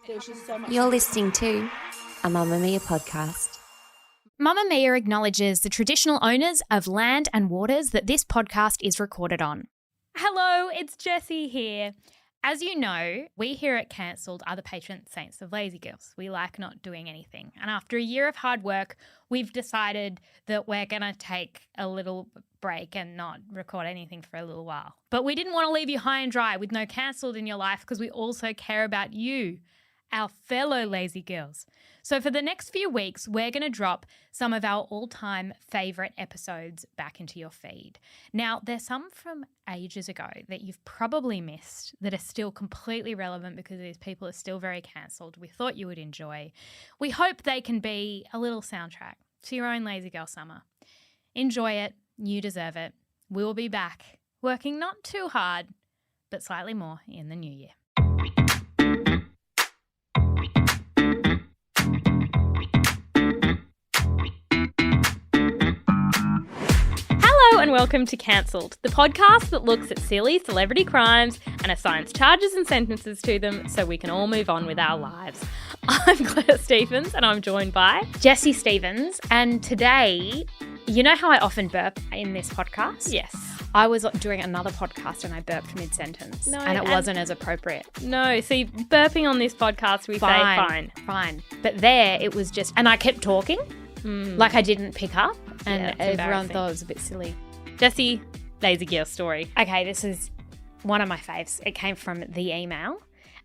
There's just so much. You're listening to a Mamamia podcast. Mamamia acknowledges the traditional owners of land and waters that this podcast is recorded on. Hello, it's Jessie here. As you know, we here at Cancelled are the patron saints of lazy girls. We like not doing anything. And after a year of hard work, we've decided that we're going to take a little break and not record anything for a little while. But we didn't want to leave you high and dry with no Cancelled in your life because we also care about you, our fellow lazy girls. So for the next few weeks, we're going to drop some of our all-time favourite episodes back into your feed. Now, there's some from ages ago that you've probably missed that are still completely relevant because these people are still very cancelled. We thought you would enjoy. We hope they can be a little soundtrack to your own lazy girl summer. Enjoy it. You deserve it. We'll be back, working not too hard, but slightly more in the new year. And welcome to Cancelled, the podcast that looks at silly celebrity crimes and assigns charges and sentences to them so we can all move on with our lives. I'm Claire Stephens and I'm joined by Jessie Stephens, and today, you know how I often burp in this podcast? Yes. I was doing another podcast and I burped mid-sentence and it wasn't as appropriate. No, see, burping on this podcast we say fine. But there it was just, and I kept talking like I didn't pick up and everyone thought it was a bit silly. Jessie, lazy girl story. Okay, this is one of my faves. It came from the email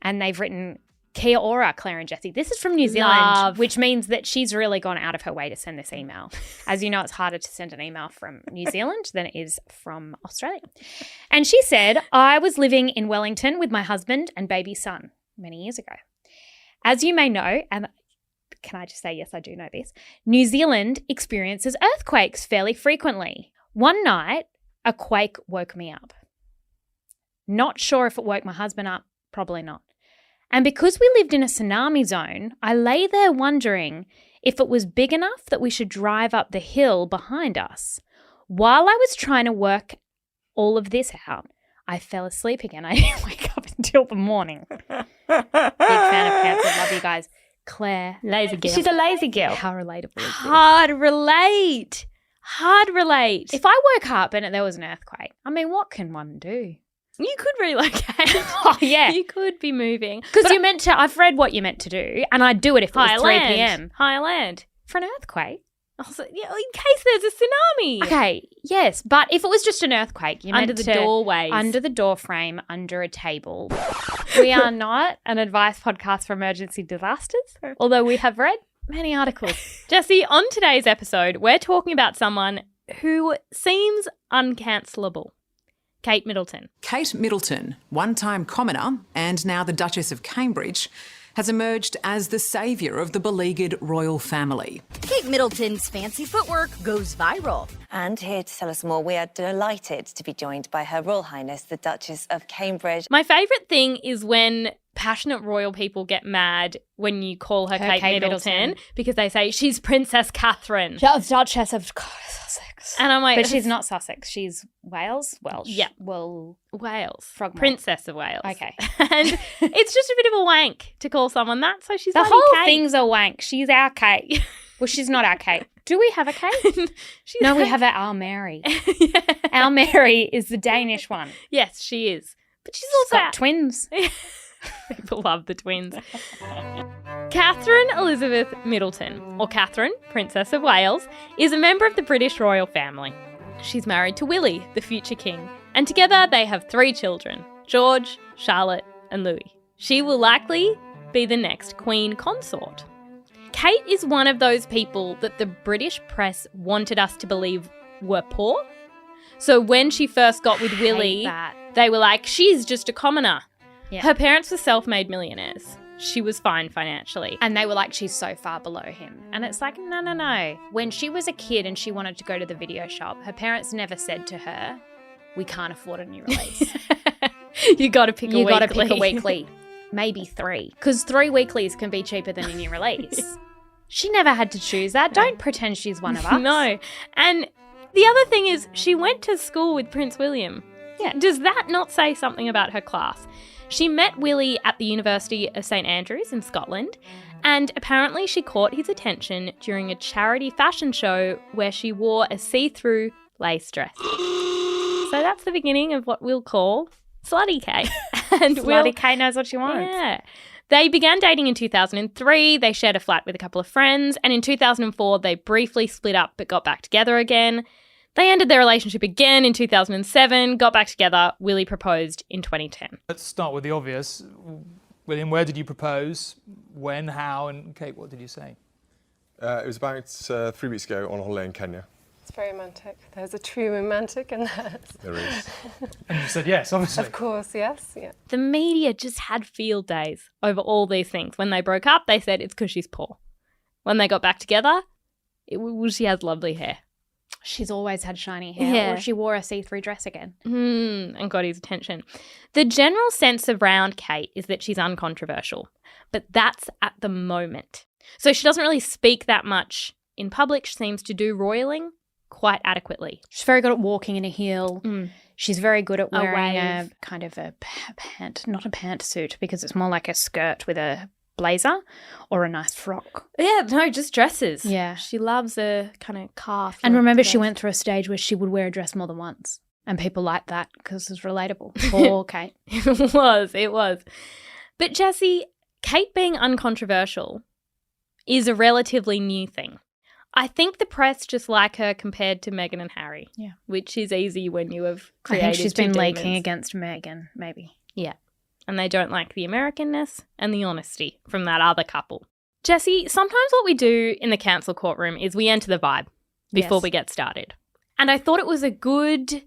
and they've written, Kia ora, Claire and Jessie. This is from New Zealand, which means that she's really gone out of her way to send this email. As you know, it's harder to send an email from New Zealand than it is from Australia. And she said, I was living in Wellington with my husband and baby son many years ago. As you may know, and can I just say, yes, I do know this, New Zealand experiences earthquakes fairly frequently. One night, a quake woke me up. Not sure if it woke my husband up, probably not. And because we lived in a tsunami zone, I lay there wondering if it was big enough that we should drive up the hill behind us. While I was trying to work all of this out, I fell asleep again. I didn't wake up until the morning. Big fan of Cancelled. Love you guys. Claire. Lazy girl. She's a lazy girl. How relatable is this? Hard relate. If I woke up and there was an earthquake, I mean, what can one do? You could relocate. Oh, yeah. You could be moving. Because you're meant to, I've read what you're meant to do, and I'd do it if it was 3 p.m. Higher land. For an earthquake? Also, yeah, in case there's a tsunami. Okay, yes, but if it was just an earthquake, you're meant to... Under the doorways. Under the doorframe, under a table. We are not an advice podcast for emergency disasters, although we have read many articles. Jessie, on today's episode, we're talking about someone who seems uncancelable. Kate Middleton. Kate Middleton, one-time commoner and now the Duchess of Cambridge, has emerged as the saviour of the beleaguered royal family. Kate Middleton's fancy footwork goes viral. And here to tell us more, we are delighted to be joined by Her Royal Highness, the Duchess of Cambridge. My favourite thing is when passionate royal people get mad when you call her Kate Middleton because they say she's Princess Catherine. She's Duchess of Sussex. And I'm like... But she's not Sussex. She's Welsh? Yeah. Well... Wales. Frogmore. Princess of Wales. Okay. And it's just a bit of a wank to call someone that, so she's the whole Kate. Thing's a wank. She's our Kate. Well, she's not our Kate. Do we have a Kate? No, we have our Mary. Yeah. Our Mary is the Danish one. Yes, she is. But she's also got twins. People love the twins. Catherine Elizabeth Middleton, or Catherine, Princess of Wales, is a member of the British royal family. She's married to Willie, the future king, and together they have 3 children, George, Charlotte and Louis. She will likely be the next queen consort. Kate is one of those people that the British press wanted us to believe were poor. So when she first got with Willie, they were like, she's just a commoner. Yeah. Her parents were self-made millionaires. She was fine financially. And they were like, she's so far below him. And it's like, no. When she was a kid and she wanted to go to the video shop, her parents never said to her, we can't afford a new release. You got to pick a weekly. Maybe 3. Because 3 weeklies can be cheaper than a new release. She never had to choose that. Don't pretend she's one of us. No. And the other thing is she went to school with Prince William. Yeah. Does that not say something about her class? She met Willie at the University of St Andrews in Scotland, and apparently she caught his attention during a charity fashion show where she wore a see-through lace dress. So that's the beginning of what we'll call Slutty K. And Slutty K knows what she wants. Yeah. They began dating in 2003. They shared a flat with a couple of friends. And in 2004, they briefly split up but got back together again. They ended their relationship again in 2007, got back together. Willie proposed in 2010. Let's start with the obvious. William, where did you propose? When, how, and Kate, what did you say? It was about 3 weeks ago on a holiday in Kenya. It's very romantic. There's a true romantic in that. There is. And you said yes, obviously. Of course, yes. Yeah. The media just had field days over all these things. When they broke up, they said it's because she's poor. When they got back together, she has lovely hair. She's always had shiny hair. Yeah. Or she wore a see-through dress again. And got his attention. The general sense around Kate is that she's uncontroversial, but that's at the moment. So she doesn't really speak that much in public. She seems to do royaling quite adequately. She's very good at walking in a heel. She's very good at wearing a wave. kind of a pant, not a pantsuit, because it's more like a skirt with a blazer or a nice frock. Yeah, no, just dresses. Yeah. She loves a kind of calf. And remember, she dress. went through a stage where she would wear a dress more than once. And people liked that because it's relatable. Poor Kate. It was. But Jessie, Kate being uncontroversial is a relatively new thing. I think the press just like her compared to Meghan and Harry. Yeah. Which is easy when you have I created think she's two been demons. leaking against Meghan, maybe. Yeah. And they don't like the Americanness and the honesty from that other couple. Jessie, sometimes what we do in the council courtroom is we enter the vibe before Yes. we get started. And I thought it was a good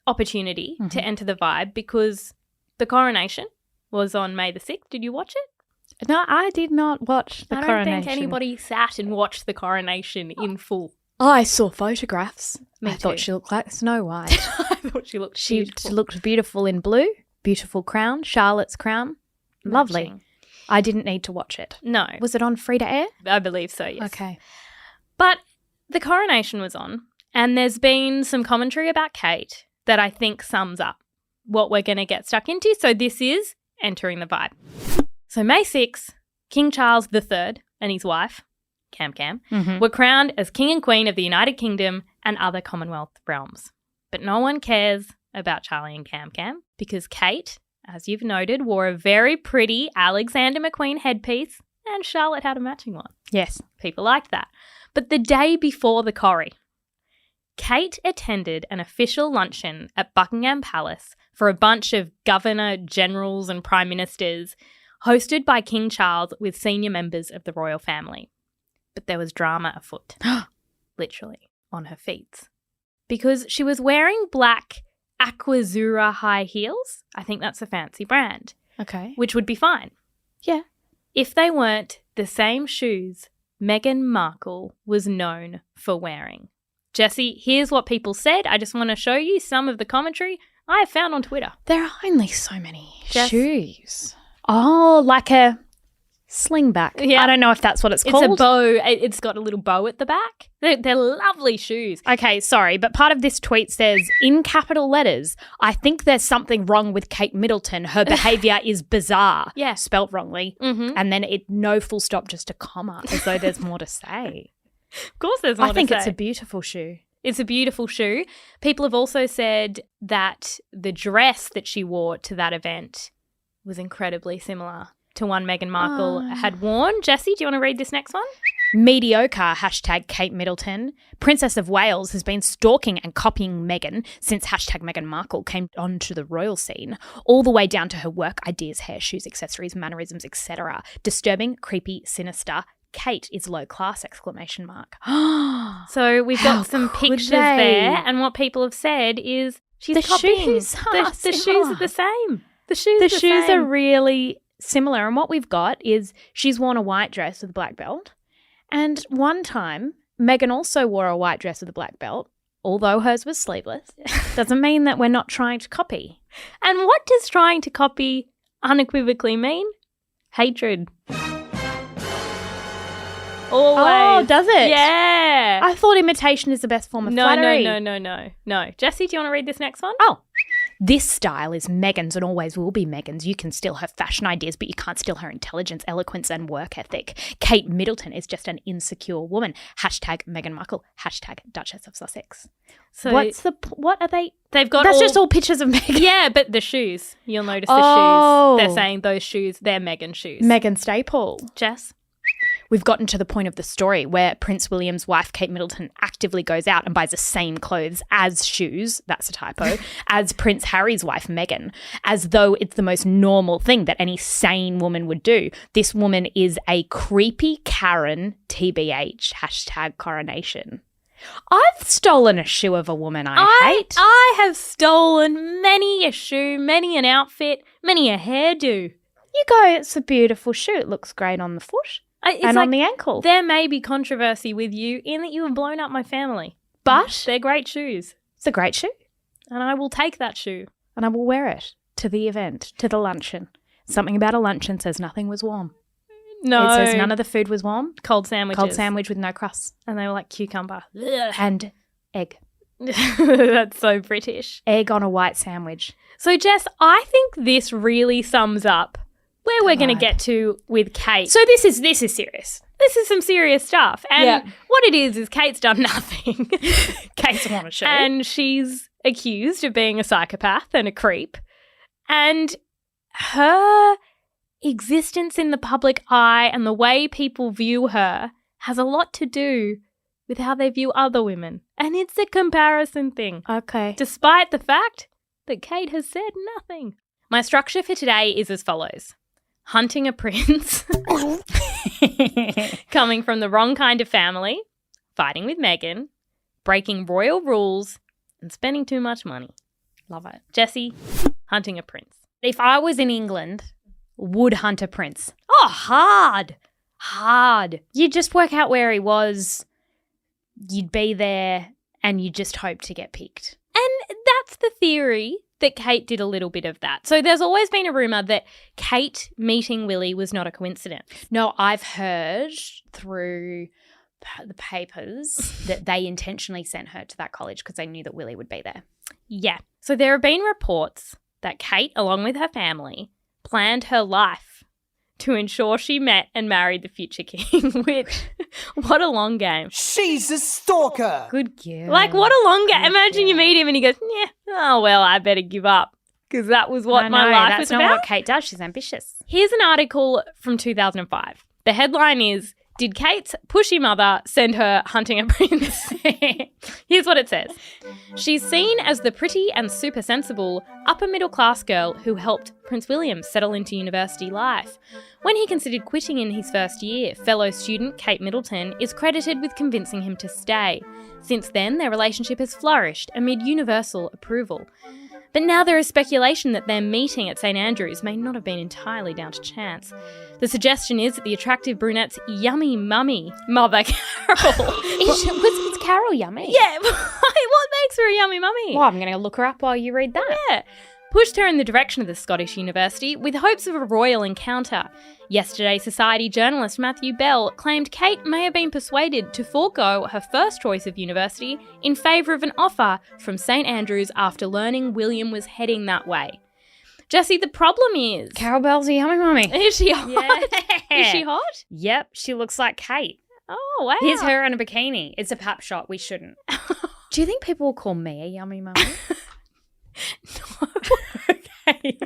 opportunity to enter the vibe because the coronation was on May the 6th. Did you watch it? No, I did not watch the I don't coronation. think anybody sat and watched the coronation in full. I saw photographs. Me I thought too. she looked like Snow White. I thought she looked She beautiful. looked beautiful in blue. Beautiful crown. Charlotte's crown. Lovely. Matching. I didn't need to watch it. No. Was it on free to air? I believe so, yes. Okay. But the coronation was on, and there's been some commentary about Kate that I think sums up what we're going to get stuck into. So this is entering the vibe. So May 6th, King Charles III and his wife, Cam, were crowned as King and Queen of the United Kingdom and other Commonwealth realms. But no one cares about Charlie and Cam because Kate, as you've noted, wore a very pretty Alexander McQueen headpiece and Charlotte had a matching one. Yes. People liked that. But the day before the Corrie, Kate attended an official luncheon at Buckingham Palace for a bunch of governor, generals and prime ministers hosted by King Charles with senior members of the royal family. But there was drama afoot, literally, on her feet. Because she was wearing black Aquazura high heels. I think that's a fancy brand, Okay. which would be fine. Yeah. If they weren't the same shoes Meghan Markle was known for wearing. Jessie, here's what people said. I just want to show you some of the commentary I have found on Twitter. There are only so many Jess? shoes. Oh, like a slingback. Yeah. I don't know if that's what it's It's called. a bow. It's got a little bow at the back. They're lovely shoes. Okay, sorry, but part of this tweet says, in capital letters, I think there's something wrong with Kate Middleton. Her behaviour is bizarre. Yeah. Spelt wrongly. Mhm. And then no full stop, just a comma, as though there's more to say. Of course there's more I think to it's say. a beautiful shoe. It's a beautiful shoe. People have also said that the dress that she wore to that event was incredibly similar to one Meghan Markle had worn. Jessie, do you want to read this next one? Mediocre, hashtag Kate Middleton. Princess of Wales has been stalking and copying Meghan since hashtag Meghan Markle came onto the royal scene, all the way down to her work, ideas, hair, shoes, accessories, mannerisms, etc. Disturbing, creepy, sinister. Kate is low class, exclamation mark. So we've How got some could pictures they? there, and what people have said is she's The copying. shoes are The shoes similar. are the same. The shoes The are shoes same. are really similar. And what we've got is she's worn a white dress with a black belt. And one time, Meghan also wore a white dress with a black belt, although hers was sleeveless. Doesn't mean that we're not trying to copy. And what does trying to copy unequivocally mean? Hatred. Always. Oh, does it? Yeah. I thought imitation is the best form of No. flattery. No. Jessie, do you want to read this next one? Oh, This style is Meghan's and always will be Meghan's. You can steal her fashion ideas, but you can't steal her intelligence, eloquence and work ethic. Kate Middleton is just an insecure woman. Hashtag Meghan Markle. Hashtag Duchess of Sussex. So what are they? They've got That's just all pictures of Meghan. Yeah, but the shoes. You'll notice the Oh. shoes. They're saying those shoes, they're Meghan shoes. Meghan Staple. Jess? We've gotten to the point of the story where Prince William's wife, Kate Middleton, actively goes out and buys the same clothes as shoes, that's a typo, as Prince Harry's wife, Meghan, as though it's the most normal thing that any sane woman would do. This woman is a creepy Karen, TBH, hashtag coronation. I've stolen a shoe of a woman I hate. I have stolen many a shoe, many an outfit, many a hairdo. You go, it's a beautiful shoe. It looks great on the foot. And on the ankle. There may be controversy with you in that you have blown up my family. But they're great shoes. It's a great shoe. And I will take that shoe. And I will wear it to the event, to the luncheon. Something about a luncheon says nothing was warm. No. It says none of the food was warm. Cold sandwiches. Cold sandwich with no crust. And they were like cucumber. And egg. That's so British. Egg on a white sandwich. So, Jess, I think this really sums up where we're going to get to with Kate. So this is serious. This is some serious stuff. And what it is Kate's done nothing. Kate's on a show. And she's accused of being a psychopath and a creep. And her existence in the public eye and the way people view her has a lot to do with how they view other women. And it's a comparison thing. Okay. Despite the fact that Kate has said nothing. My structure for today is as follows. Hunting a prince, coming from the wrong kind of family, fighting with Meghan, breaking royal rules, and spending too much money. Love it. Jessie, hunting a prince. If I was in England, would hunt a prince. Oh, hard. You'd just work out where he was, you'd be there, and you just hope to get picked. And that's the theory that Kate did a little bit of that. So there's always been a rumour that Kate meeting Willie was not a coincidence. No, I've heard through the papers that they intentionally sent her to that college because they knew that Willie would be there. Yeah. So there have been reports that Kate, along with her family, planned her life to ensure she met and married the future king, which, what a long game. She's a stalker. Good girl. Like, what a long game. Imagine you meet him and he goes, yeah, oh, well, I better give up because that was what my life was about. That's not what Kate does. She's ambitious. Here's an article from 2005. The headline is, did Kate's pushy mother send her hunting a prince? Here's what it says. She's seen as the pretty and super sensible upper middle class girl who helped Prince William settle into university life. When he considered quitting in his first year, fellow student Kate Middleton is credited with convincing him to stay. Since then, their relationship has flourished amid universal approval. But now there is speculation that their meeting at St Andrews may not have been entirely down to chance. The suggestion is that the attractive brunette's yummy mummy, Mother Carol. Is Carol yummy? Yeah, what makes her a yummy mummy? Well, I'm going to look her up while you read that. Yeah. Pushed her in the direction of the Scottish University with hopes of a royal encounter. Yesterday, Society journalist Matthew Bell claimed Kate may have been persuaded to forego her first choice of university in favour of an offer from St Andrews after learning William was heading that way. Jessie, the problem is... Carol Bell's a yummy mummy. Is she hot? Yeah. Is she hot? Yep, she looks like Kate. Oh, wow. Here's her in a bikini. It's a pap shot. We shouldn't. Do you think people will call me a yummy mummy? No. Okay.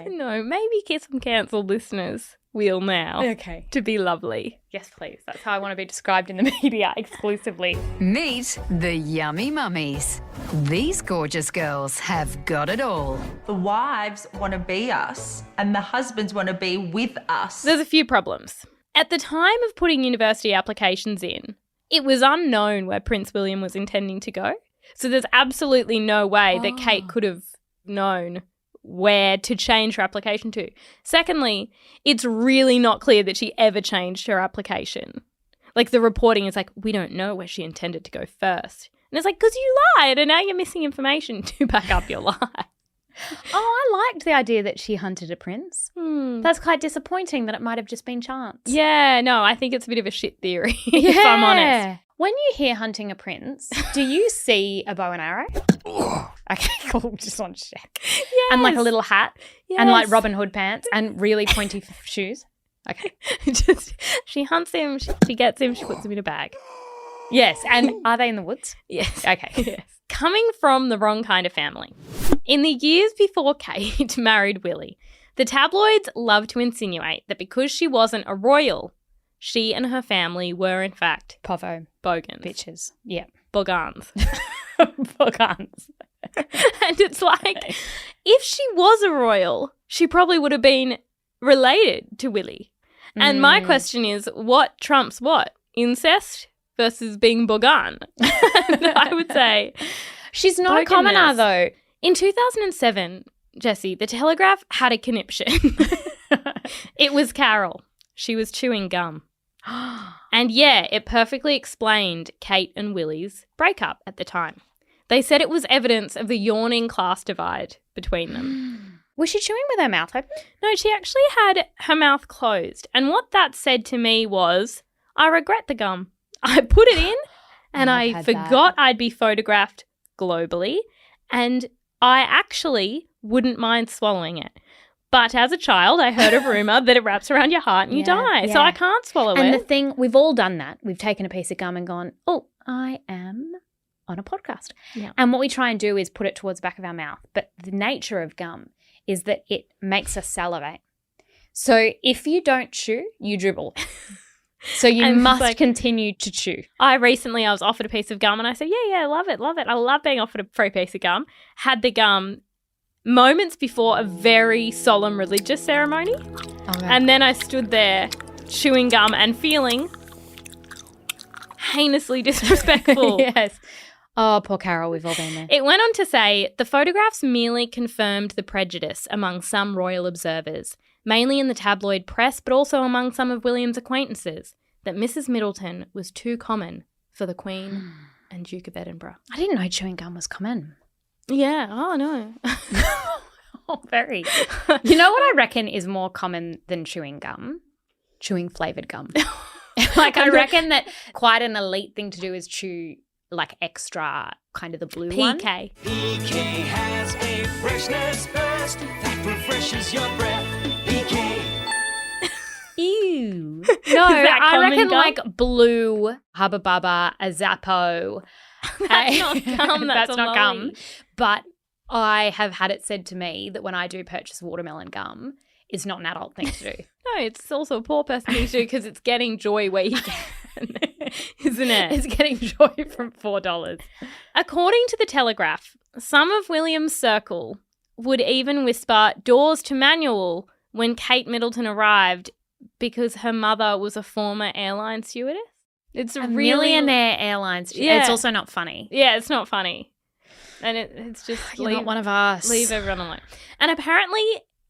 No, maybe get some cancelled listeners will now. Okay. To be lovely. Yes, please. That's how I want to be described in the media exclusively. Meet the Yummy Mummies. These gorgeous girls have got it all. The wives want to be us and the husbands want to be with us. There's a few problems. At the time of putting university applications in, it was unknown where Prince William was intending to go. So there's absolutely no way that Kate could have known where to change her application to. Secondly, it's really not clear that she ever changed her application. Like, the reporting is like, we don't know where she intended to go first. And it's like, because you lied and now you're missing information to back up your lie. I liked the idea that she hunted a prince. That's quite disappointing that it might have just been chance. Yeah, no, I think it's a bit of a shit theory, if I'm honest. When you hear hunting a prince, do you see a bow and arrow? Okay, cool. Just want to check. Yes. And like a little hat Yes. and like Robin Hood pants and really pointy shoes. Okay. She hunts him, she gets him, she puts him in a bag. Yes. And are they in the woods? Yes. Okay. Yes. Coming from the wrong kind of family. In the years before Kate married Willie, the tabloids loved to insinuate that because she wasn't a royal, she and her family were in fact Povo. bogans. Bitches. Yeah. Bogans. Bogans. And it's like, if she was a royal, she probably would have been related to Willie. And my question is, what trumps what? Incest versus being bogan? And I would say she's not a commoner though. In 2007, Jessie, the Telegraph had a conniption. It was Carol. She was chewing gum. And yeah, it perfectly explained Kate and Willie's breakup at the time. They said it was evidence of the yawning class divide between them. Was she chewing with her mouth open? No, she actually had her mouth closed. And what that said to me was, I regret the gum. I put it in and I forgot I'd be photographed globally, and I actually wouldn't mind swallowing it. But as a child, I heard a rumour that it wraps around your heart and you die. So I can't swallow it. And the thing, we've all done that. We've taken a piece of gum and gone, oh, I am on a podcast. Yeah. And what we try and do is put it towards the back of our mouth. But the nature of gum is that it makes us salivate. So if you don't chew, you dribble. So you must continue to chew. I was offered a piece of gum and I said, yeah, love it. I love being offered a free piece of gum. Had the gum moments before a very solemn religious ceremony. Okay. And then I stood there chewing gum and feeling heinously disrespectful. Yes. Oh, poor Carol, we've all been there. It went on to say, the photographs merely confirmed the prejudice among some royal observers, mainly in the tabloid press, but also among some of William's acquaintances, that Mrs. Middleton was too common for the Queen and Duke of Edinburgh. I didn't know chewing gum was common. Yeah, oh no. Oh, very. You know what I reckon is more common than chewing gum? Chewing flavoured gum. Like I reckon that quite an elite thing to do is chew like extra kind of the blue one. PK. PK has a freshness burst that refreshes your breath. PK. Ew. No, I reckon like blue, Hubba Bubba, a Zappo. That's not gum. That's not gum. But I have had it said to me that when I do purchase watermelon gum, it's not an adult thing to do. No, it's also a poor person thing to do because it's getting joy where you can, isn't it? It's getting joy from $4. According to the Telegraph, some of William's circle would even whisper doors to manual when Kate Middleton arrived because her mother was a former airline stewardess. It's a really millionaire airlines. Yeah. It's also not funny. Yeah, it's not funny. And it's just You're not one of us. Leave everyone alone. And apparently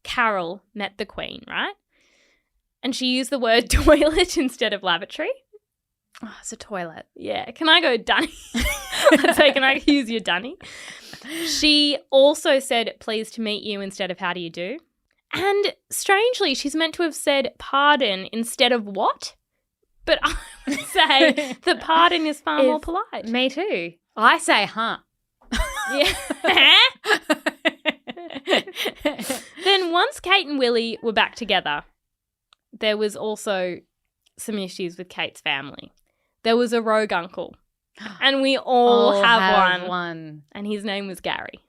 Carol met the Queen, right? And she used the word toilet instead of lavatory. Oh, it's a toilet. Yeah. Can I go dunny? I'd say, can I use your dunny? She also said, pleased to meet you instead of how do you do? And strangely, she's meant to have said pardon instead of what? But I would say that pardon is far more polite. Me too. I say, huh. Yeah. Then once Kate and Willie were back together, there was also some issues with Kate's family. There was a rogue uncle, and we all have one. And his name was Gary.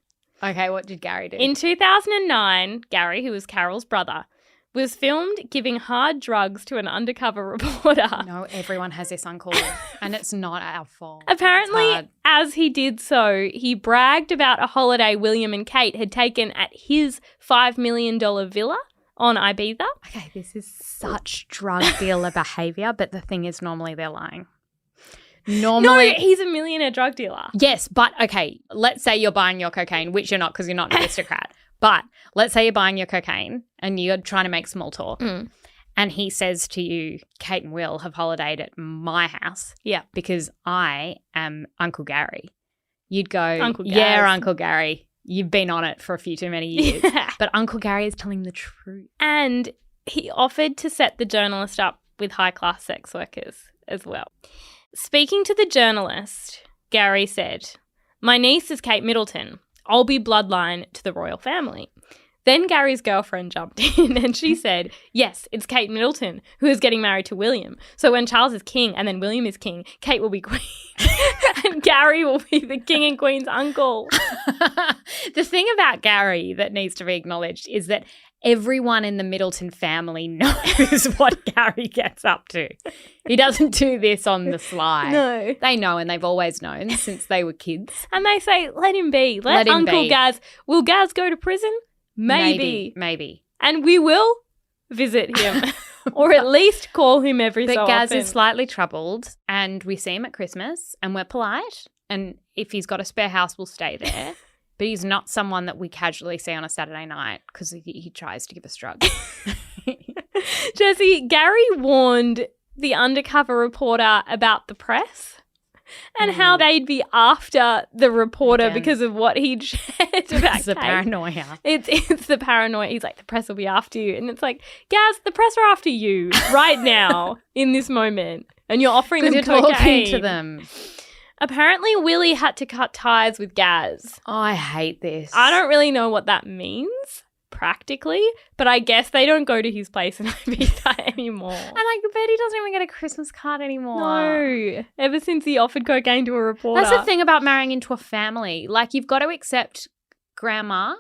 Okay, what did Gary do? In 2009, Gary, who was Carol's brother, was filmed giving hard drugs to an undercover reporter. No, everyone has this uncle, and it's not our fault. Apparently, as he did so, he bragged about a holiday William and Kate had taken at his $5 million villa on Ibiza. Okay, this is such drug dealer behaviour, but the thing is normally they're lying. No, he's a millionaire drug dealer. Yes, but okay, let's say you're buying your cocaine, which you're not because you're not an aristocrat. But let's say you're buying your cocaine and you're trying to make small talk. And he says to you, Kate and Will have holidayed at my house. Yeah. Because I am Uncle Gary. You'd go, Uncle Gaz. Yeah, Uncle Gary, you've been on it for a few too many years. Yeah. But Uncle Gary is telling the truth. And he offered to set the journalist up with high-class sex workers as well. Speaking to the journalist, Gary said, "My niece is Kate Middleton. I'll be bloodline to the royal family." Then Gary's girlfriend jumped in and she said, "Yes, it's Kate Middleton who is getting married to William. So when Charles is king and then William is king, Kate will be queen and Gary will be the king and queen's uncle." The thing about Gary that needs to be acknowledged is that everyone in the Middleton family knows what Gary gets up to. He doesn't do this on the sly. No. They know, and they've always known since they were kids. And they say, let him be. Let him Uncle be. Gaz. Will Gaz go to prison? Maybe. And we will visit him or at least call him every so But Gaz often. is slightly troubled and we see him at Christmas and we're polite. And if he's got a spare house, we'll stay there. But he's not someone that we casually see on a Saturday night because he tries to give us drugs. Jessie, Gary warned the undercover reporter about the press and how they'd be after the reporter because of what he'd shared about It's the Kate. paranoia. It's the paranoia. He's like, the press will be after you. And it's like, Gaz, the press are after you right now in this moment. And you're offering them You're cocaine. talking to them. Apparently, Willie had to cut ties with Gaz. Oh, I hate this. I don't really know what that means practically, but I guess they don't go to his place in Ibiza anymore. And I bet he doesn't even get a Christmas card anymore. No, ever since he offered cocaine to a reporter. That's the thing about marrying into a family. Like, you've got to accept grandma,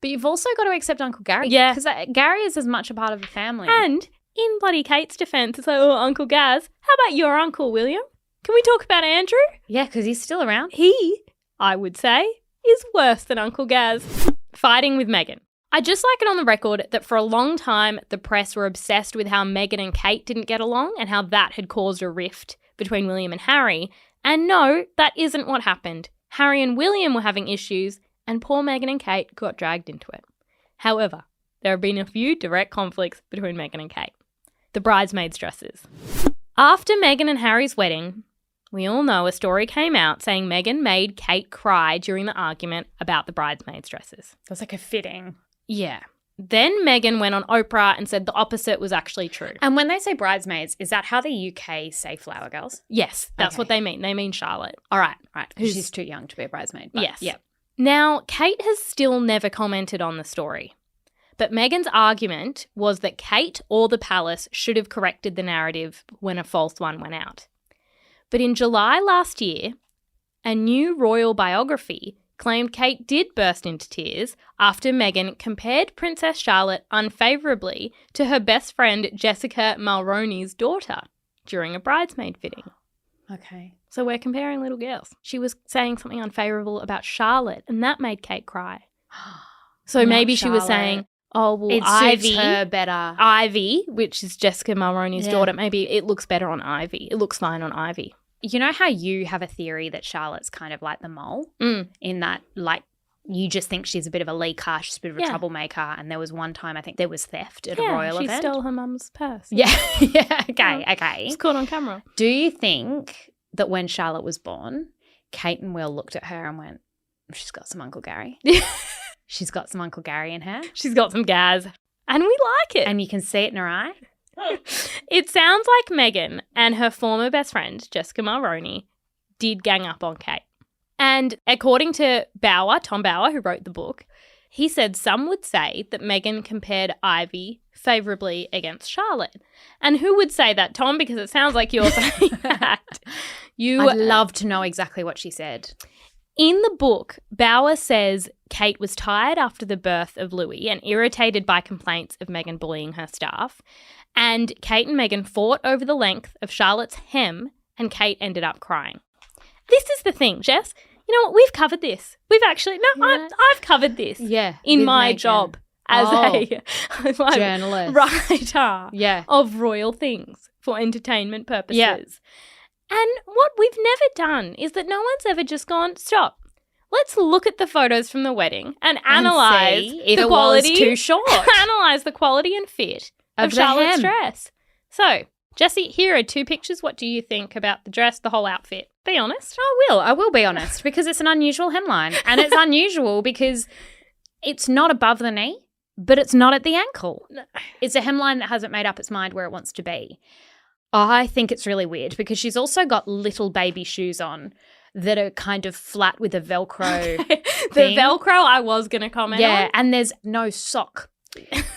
but you've also got to accept Uncle Gary. Yeah. Because Gary is as much a part of the family. And in bloody Kate's defense, it's like, oh, Uncle Gaz, how about your Uncle William? Can we talk about Andrew? Yeah, because he's still around. He, I would say, is worse than Uncle Gaz. Fighting with Meghan. I'd just like it on the record that for a long time, the press were obsessed with how Meghan and Kate didn't get along and how that had caused a rift between William and Harry. And no, that isn't what happened. Harry and William were having issues and poor Meghan and Kate got dragged into it. However, there have been a few direct conflicts between Meghan and Kate. The bridesmaids' dresses. After Meghan and Harry's wedding, we all know a story came out saying Meghan made Kate cry during the argument about the bridesmaids' dresses. It was like a fitting. Yeah. Then Meghan went on Oprah and said the opposite was actually true. And when they say bridesmaids, is that how the UK say flower girls? Yes, that's Okay. what they mean. They mean Charlotte. All right. She's too young to be a bridesmaid. But Yes. Yeah. Now, Kate has still never commented on the story. But Meghan's argument was that Kate or the palace should have corrected the narrative when a false one went out. But in July last year, a new royal biography claimed Kate did burst into tears after Meghan compared Princess Charlotte unfavourably to her best friend Jessica Mulroney's daughter during a bridesmaid fitting. Okay. So we're comparing little girls. She was saying something unfavourable about Charlotte and that made Kate cry. So Not maybe she was Charlotte. saying, oh, well, It Ivy, suits her better. Ivy, which is Jessica Mulroney's Yeah. daughter, maybe it looks better on Ivy. It looks fine on Ivy. You know how you have a theory that Charlotte's kind of like the mole? In that, like, you just think she's a bit of a leaker, she's a bit of a Yeah. troublemaker, and there was one time I think there was theft at a Yeah, royal she event. stole her mum's purse. Yeah, yeah, okay. It's caught on camera. Do you think that when Charlotte was born, Kate and Will looked at her and went, she's got some Uncle Gary? She's got some Uncle Gary in her? She's got some Gaz. And we like it. And you can see it in her eye? It sounds like Meghan and her former best friend, Jessica Mulroney, did gang up on Kate. And according to Thom Bauer, who wrote the book, he said some would say that Meghan compared Ivy favourably against Charlotte. And who would say that, Tom? Because it sounds like you're saying that. I'd love to know exactly what she said. In the book, Bauer says Kate was tired after the birth of Louis and irritated by complaints of Meghan bullying her staff. And Kate and Meghan fought over the length of Charlotte's hem and Kate ended up crying. This is the thing, Jess. You know what? We've covered this. We've actually, I've covered this in with my Meghan. job as a like, journalist. writer of royal things for entertainment purposes. Yeah. And what we've never done is that no one's ever just gone, stop. Let's look at the photos from the wedding and analyse see if the it quality. was too short. Analyse the quality and fit of the Charlotte's hem. dress. So, Jessie, here are 2 pictures. What do you think about the dress, the whole outfit? Be honest. I will be honest, because it's an unusual hemline. And it's unusual because it's not above the knee, but it's not at the ankle. It's a hemline that hasn't made up its mind where it wants to be. I think it's really weird because she's also got little baby shoes on that are kind of flat with a Velcro The Velcro I was going to comment on. Yeah, and there's no sock.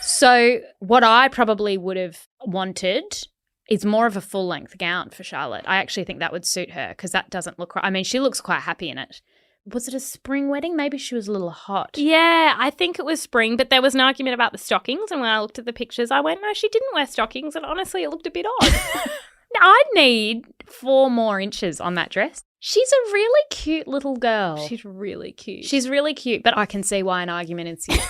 So what I probably would have wanted is more of a full-length gown for Charlotte. I actually think that would suit her because that doesn't look right. I mean, she looks quite happy in it. Was it a spring wedding? Maybe she was a little hot. Yeah, I think it was spring, but there was an argument about the stockings, and when I looked at the pictures, I went, no, she didn't wear stockings, and honestly, it looked a bit odd. I'd need 4 more inches on that dress. She's a really cute little girl. She's really cute. She's really cute, but I can see why an argument ensued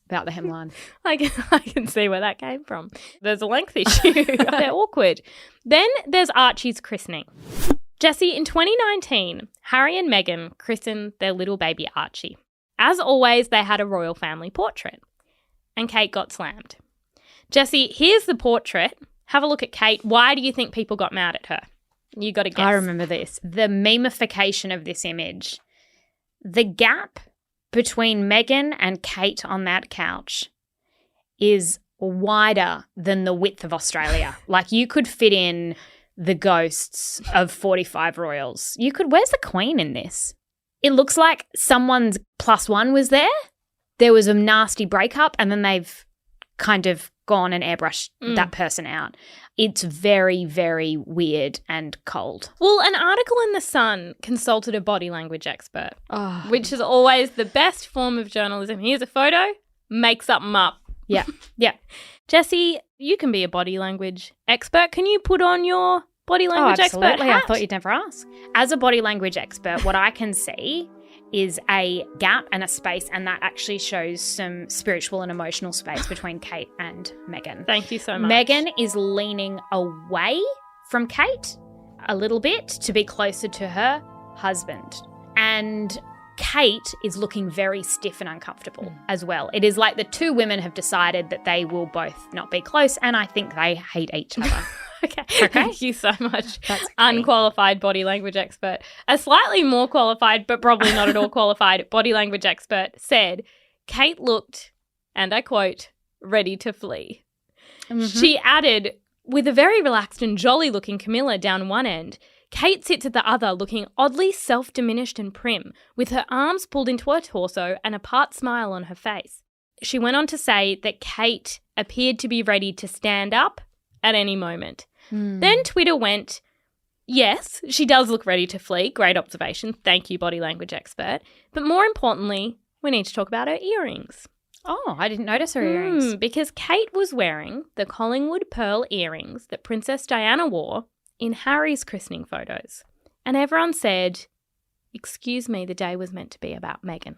about the hemline. I can see where that came from. There's a length issue. They're awkward. Then there's Archie's christening. Jessie, in 2019, Harry and Meghan christened their little baby Archie. As always, they had a royal family portrait, and Kate got slammed. Jessie, here's the portrait. Have a look at Kate. Why do you think people got mad at her? You got to guess. I remember this. The memification of this image. The gap between Meghan and Kate on that couch is wider than the width of Australia. Like you could fit in the ghosts of 45 royals. Where's the Queen in this? It looks like someone's +1 was there. There was a nasty breakup and then they've kind of gone and airbrushed that person out. It's very, very weird and cold. Well, an article in The Sun consulted a body language expert, which is always the best form of journalism. Here's a photo, make something up. Yeah, yeah. Jessie, you can be a body language expert. Can you put on your body language expert absolutely. hat? I thought you'd never ask. As a body language expert, what I can see is a gap and a space, and that actually shows some spiritual and emotional space between Kate and Meghan. Thank you so much. Meghan is leaning away from Kate a little bit to be closer to her husband. And Kate is looking very stiff and uncomfortable as well. It is like the two women have decided that they will both not be close, and I think they hate each other. Okay. Thank you so much. That's unqualified body language expert. A slightly more qualified, but probably not at all qualified body language expert said, Kate looked, and I quote, ready to flee. Mm-hmm. She added, with a very relaxed and jolly-looking Camilla down one end, Kate sits at the other looking oddly self-diminished and prim, with her arms pulled into her torso and a part smile on her face. She went on to say that Kate appeared to be ready to stand up at any moment. Then Twitter went, yes, she does look ready to flee. Great observation. Thank you, body language expert. But more importantly, we need to talk about her earrings. Oh, I didn't notice her earrings. Because Kate was wearing the Collingwood pearl earrings that Princess Diana wore in Harry's christening photos. And everyone said, excuse me, the day was meant to be about Meghan.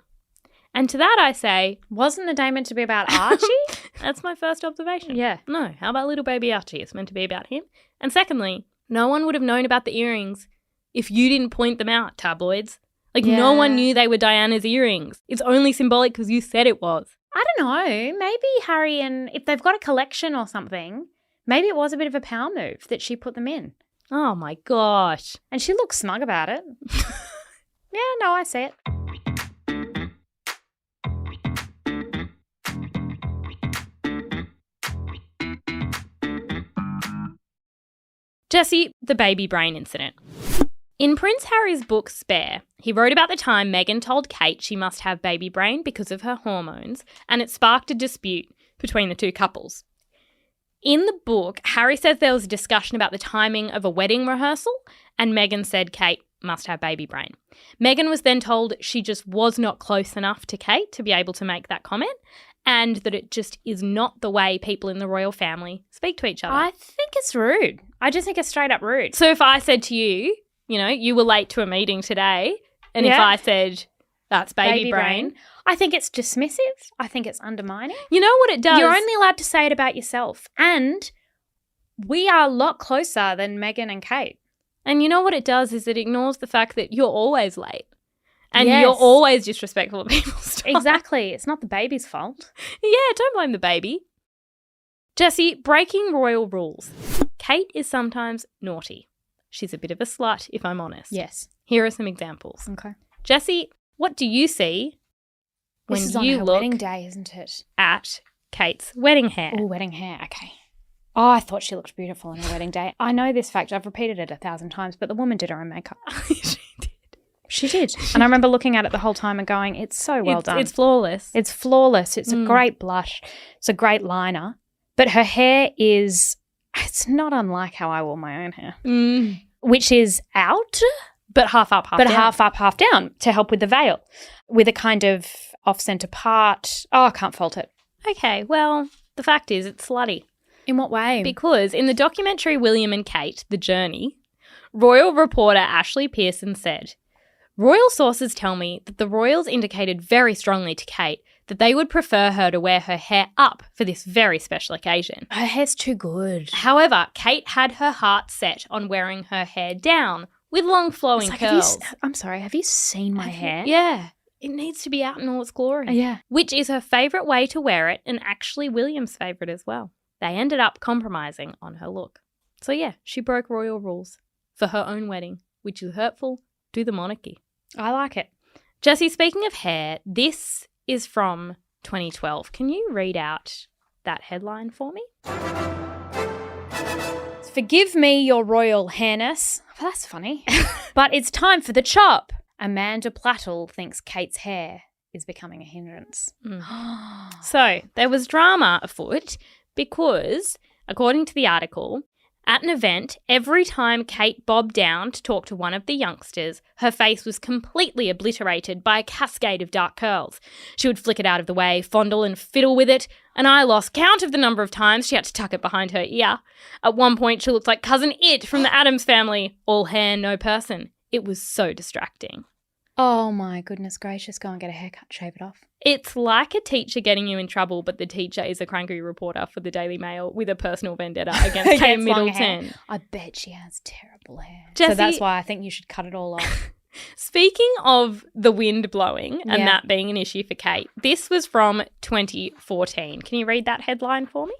And to that I say, wasn't the day meant to be about Archie? That's my first observation. Yeah. No, how about little baby Archie? It's meant to be about him. And secondly, no one would have known about the earrings if you didn't point them out, tabloids. No one knew they were Diana's earrings. It's only symbolic because you said it was. I don't know. Maybe Harry and if they've got a collection or something, maybe it was a bit of a power move that she put them in. Oh, my gosh. And she looks smug about it. Yeah, no, I see it. Jessie, the baby brain incident. In Prince Harry's book Spare, he wrote about the time Meghan told Kate she must have baby brain because of her hormones, and it sparked a dispute between the two couples. In the book, Harry says there was a discussion about the timing of a wedding rehearsal, and Meghan said Kate must have baby brain. Meghan was then told she just was not close enough to Kate to be able to make that comment, and that it just is not the way people in the royal family speak to each other. I think it's rude. I just think it's straight up rude. So if I said to you, you were late to a meeting today, and if I said, that's baby brain, I think it's dismissive. I think it's undermining. You know what it does? You're only allowed to say it about yourself. And we are a lot closer than Meghan and Kate. And you know what it does is it ignores the fact that you're always late. And you're always disrespectful of people's time. Exactly. It's not the baby's fault. Yeah, don't blame the baby. Jessie, breaking royal rules. Kate is sometimes naughty. She's a bit of a slut, if I'm honest. Yes. Here are some examples. Okay. Jessie, what do you see when this is on you her look wedding day, isn't it? at Kate's wedding hair? Oh, wedding hair. Okay. Oh, I thought she looked beautiful on her wedding day. I know this fact. I've repeated it 1,000 times, but the woman did her own makeup. She did. And I remember looking at it the whole time and going, it's so well done. It's flawless. It's flawless. It's a great blush. It's a great liner. But her hair it's not unlike how I wore my own hair, which is out. But half up, half down. Half up, half down to help with the veil, with a kind of off-centre part. Oh, I can't fault it. Okay, well, the fact is it's slutty. In what way? Because in the documentary William and Kate, The Journey, royal reporter Ashley Pearson said, "Royal sources tell me that the royals indicated very strongly to Kate that they would prefer her to wear her hair up for this very special occasion. Her hair's too good." However, Kate had her heart set on wearing her hair down with long flowing curls. I'm sorry, have you seen my hair? Yeah. It needs to be out in all its glory. Yeah. Which is her favourite way to wear it, and actually William's favourite as well. They ended up compromising on her look. So yeah, she broke royal rules for her own wedding, which is hurtful to the monarchy. I like it. Jessie, speaking of hair, this is from 2012. Can you read out that headline for me? "Forgive me, your royal hairness." Oh, that's funny. "But it's time for the chop. Amanda Plattle thinks Kate's hair is becoming a hindrance." So there was drama afoot because, according to the article, at an event, every time Kate bobbed down to talk to one of the youngsters, her face was completely obliterated by a cascade of dark curls. She would flick it out of the way, fondle and fiddle with it, and I lost count of the number of times she had to tuck it behind her ear. At one point, she looked like Cousin It from the Addams Family, all hair, no person. It was so distracting. Oh my goodness gracious, go and get a haircut, shave it off. It's like a teacher getting you in trouble, but the teacher is a cranky reporter for the Daily Mail with a personal vendetta against Kate Middleton. I bet she has terrible hair. Jessie, so that's why I think you should cut it all off. Speaking of the wind blowing and that being an issue for Kate, this was from 2014. Can you read that headline for me?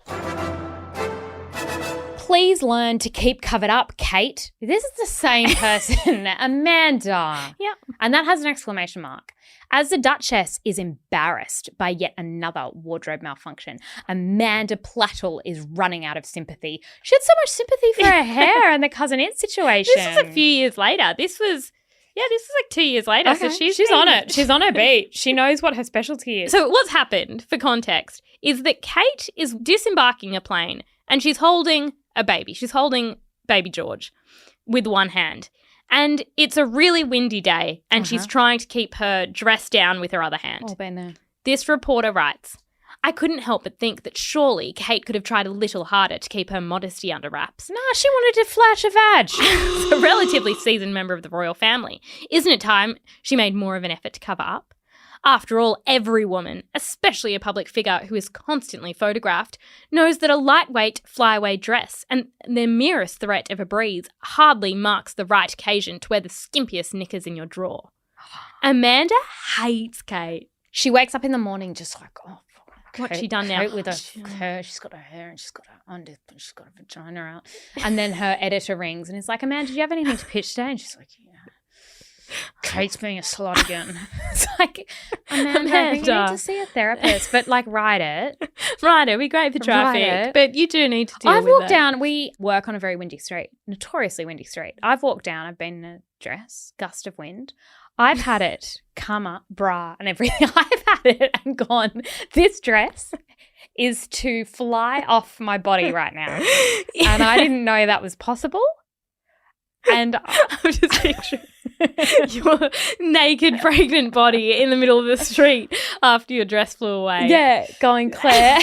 "Please learn to keep covered up, Kate." This is the same person, Amanda. Yeah. And that has an exclamation mark. As the Duchess is embarrassed by yet another wardrobe malfunction, Amanda Plattle is running out of sympathy. She had so much sympathy for her hair and the Cousin It situation. This was a few years later. This was like 2 years later. Okay. So she's on it. She's on her beat. She knows what her specialty is. So what's happened, for context, is that Kate is disembarking a plane and she's holding a baby. She's holding baby George with one hand. And it's a really windy day and she's trying to keep her dress down with her other hand. Oh, been there. This reporter writes, "I couldn't help but think that surely Kate could have tried a little harder to keep her modesty under wraps." No, she wanted to flash a vag. She's a relatively seasoned member of the royal family. Isn't it time she made more of an effort to cover up? After all, every woman, especially a public figure who is constantly photographed, knows that a lightweight flyaway dress and the merest threat of a breeze hardly marks the right occasion to wear the skimpiest knickers in your drawer. Amanda hates Kate. She wakes up in the morning just like, oh, what's she done now? With her, she's got her hair and she's got a vagina out. And then her editor rings and is like, "Amanda, do you have anything to pitch today?" And she's like, "Yeah. Kate's being a slut again." It's like, Amanda, I think you need to see a therapist, but like write it. Right, it'd be great for traffic, but you do need to deal I've with walked it. down, we work on a very windy street, notoriously windy street. I've walked down, I've been in a dress, gust of wind. I've had it come up, bra and everything. I've had it and gone, this dress is to fly off my body right now. And I didn't know that was possible. And I'm just picturing your naked pregnant body in the middle of the street after your dress flew away. Yeah, going, Claire,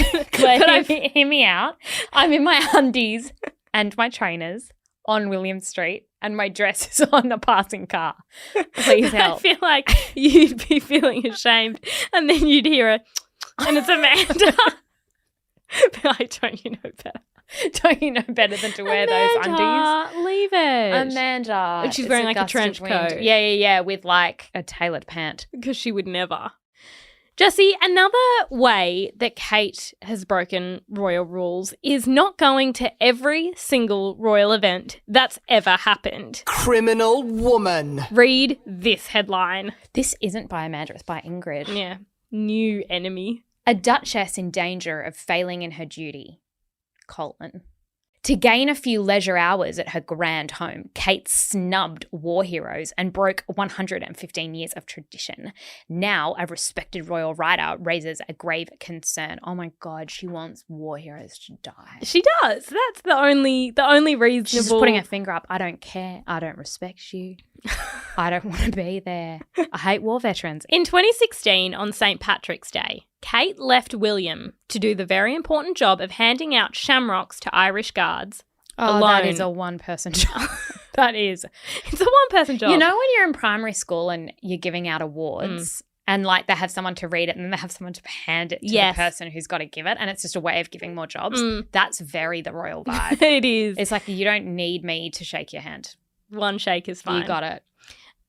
hear me out. I'm in my undies and my trainers on William Street and my dress is on a passing car. Please help. I feel like you'd be feeling ashamed and then you'd hear it and it's Amanda. But don't you know better? Don't you know better than to wear those undies? Leave it. Amanda. And she's wearing like a trench coat. Yeah, with like a tailored pant. Because she would never. Jessie, another way that Kate has broken royal rules is not going to every single royal event that's ever happened. Criminal woman. Read this headline. This isn't by Amanda, it's by Ingrid. Yeah. New enemy. A duchess in danger of failing in her duty. : To gain a few leisure hours at her grand home, Kate snubbed war heroes and broke 115 years of tradition. Now, a respected royal writer raises a grave concern. Oh my God, she wants war heroes to die. She does. That's the only reasonable. She's just putting her finger up. I don't care. I don't respect you. I don't want to be there. I hate war veterans. In 2016, on St. Patrick's Day, Kate left William to do the very important job of handing out shamrocks to Irish guards. Oh, alone. that is a one-person job. That is. It's a one-person job. You know when you're in primary school and you're giving out awards and like they have someone to read it and then they have someone to hand it to the person who's got to give it and it's just a way of giving more jobs? That's very the royal vibe. It is. It's like you don't need me to shake your hand. One shake is fine. You got it.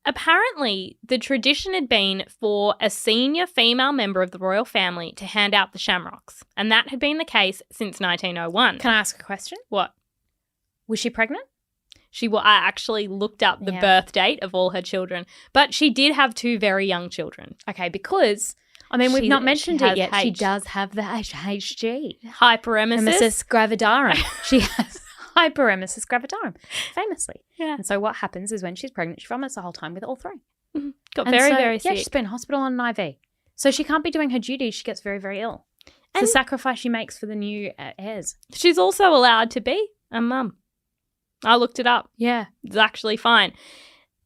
Apparently, the tradition had been for a senior female member of the royal family to hand out the shamrocks, and that had been the case since 1901. Can I ask a question? What? Was she pregnant? I actually looked up the birth date of all her children, but she did have 2 very young children. Okay, because, I mean, we've not mentioned it yet. She does have the HG. Hyperemesis gravidarum. She has hyperemesis gravidarum, famously. Yeah. And so what happens is when she's pregnant, she vomits the whole time with all 3. Got very sick. Yeah, she's been in hospital on an IV. So she can't be doing her duties. She gets very, very ill. It's the sacrifice she makes for the new heirs. She's also allowed to be a mum. I looked it up. Yeah. It's actually fine.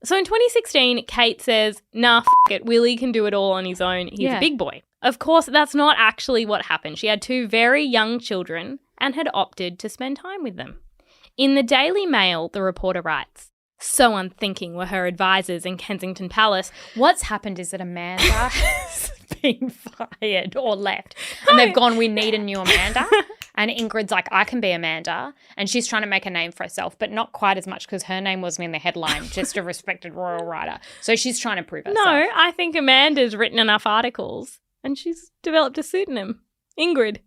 So in 2016, Kate says, nah, it. Willie can do it all on his own. He's a big boy. Of course, that's not actually what happened. She had 2 very young children and had opted to spend time with them. In the Daily Mail, the reporter writes, so unthinking were her advisors in Kensington Palace. What's happened is that Amanda has been fired or left. And they've gone, we need a new Amanda. And Ingrid's like, I can be Amanda. And she's trying to make a name for herself, but not quite as much because her name wasn't in the headline, just a respected royal writer. So she's trying to prove herself. No, I think Amanda's written enough articles and she's developed a pseudonym. Ingrid.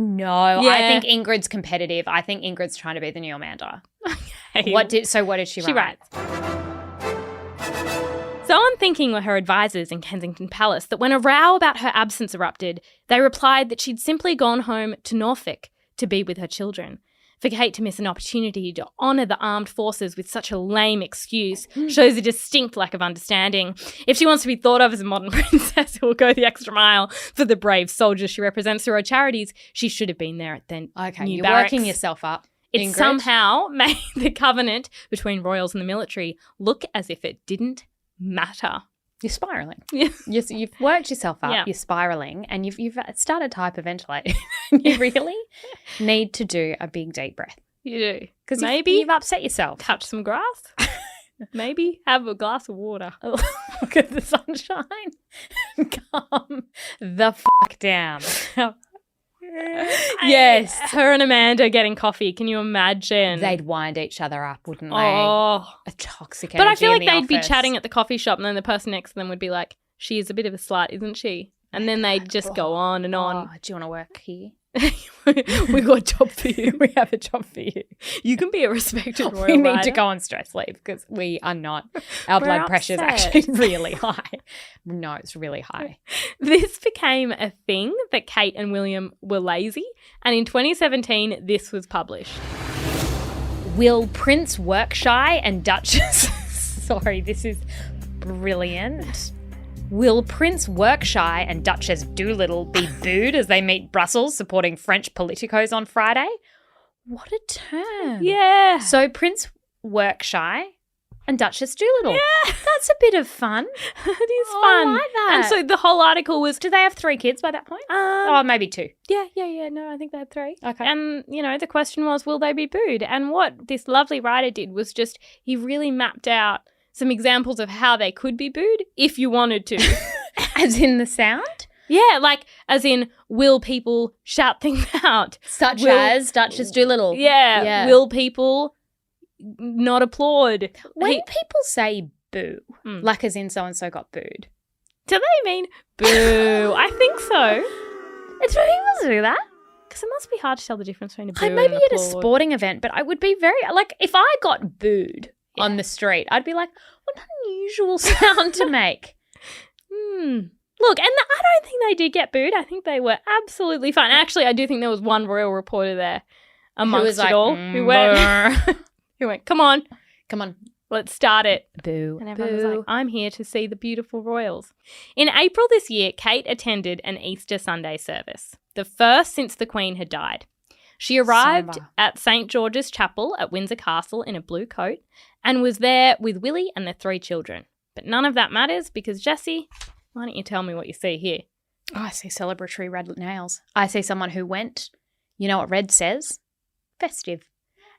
No, I think Ingrid's competitive. I think Ingrid's trying to be the new Amanda. Okay. What did she write? She writes, so unthinking were her advisors in Kensington Palace that when a row about her absence erupted, they replied that she'd simply gone home to Norfolk to be with her children. For Kate to miss an opportunity to honour the armed forces with such a lame excuse shows a distinct lack of understanding. If she wants to be thought of as a modern princess who will go the extra mile for the brave soldiers she represents through her charities, she should have been there at the new you're barracks. working yourself up. It Ingrid. somehow made the covenant between royals and the military look as if it didn't matter. You're spiralling. Yeah. You've worked yourself up. Yeah. You're spiraling, and you've started to hyperventilate. You really need to do a big deep breath You do. because Maybe you've upset yourself. touch some grass. Maybe have a glass of water. Look at the sunshine. Calm the down. Yes. Her and Amanda getting coffee. Can you imagine? They'd wind each other up, wouldn't they? Oh. A toxic But I energy feel in like the they'd be office. chatting at the coffee shop and then the person next to them would be like, she is a bit of a slut, isn't she? And then they'd just go on and on. Oh, do you want to work here? We got a job for you. We have a job for you. You can be a respected royal We need writer. to go on stress leave because we are not. Our We're blood pressure is upset. actually really high. No, it's really high. This became a thing that Kate and William were lazy, and in 2017, this was published. Will Prince work shy and Duchess... Sorry, this is brilliant. Will Prince work shy and Duchess Doolittle be booed as they meet Brussels supporting French politicos on Friday? What a term. Yeah. So Prince work shy and Duchess Doolittle. Yeah. That's a bit of fun. It is Oh, fun. I like that. And so the whole article was... Do they have 3 kids by that point? Oh, maybe 2. Yeah. No, I think they had 3. Okay. And, the question was, will they be booed? And what this lovely writer did was just, he really mapped out some examples of how they could be booed if you wanted to. As in the sound? Yeah, like as in, will people shout things out? Such as Duchess Doolittle. Yeah. Will people not applaud? When people say boo, like as in so-and-so got booed. Do they mean boo? I think so. It's for people to do that. Because it must be hard to tell the difference between a boo Maybe and an at a applaud. sporting event, but I would be very, like, if I got booed on the street, I'd be like, what an unusual sound to make. Look, and I don't think they did get booed. I think they were absolutely fine. Actually, I do think there was one royal reporter there amongst like, it all, who went, come on, let's start it. Boo. And everyone was like, I'm here to see the beautiful royals. In April this year, Kate attended an Easter Sunday service, the first since the Queen had died. She arrived at St. George's Chapel at Windsor Castle in a blue coat and was there with Willie and their 3 children. But none of that matters because, Jessie, why don't you tell me what you see here? Oh, I see celebratory red nails. I see someone who went, you know what red says? Festive.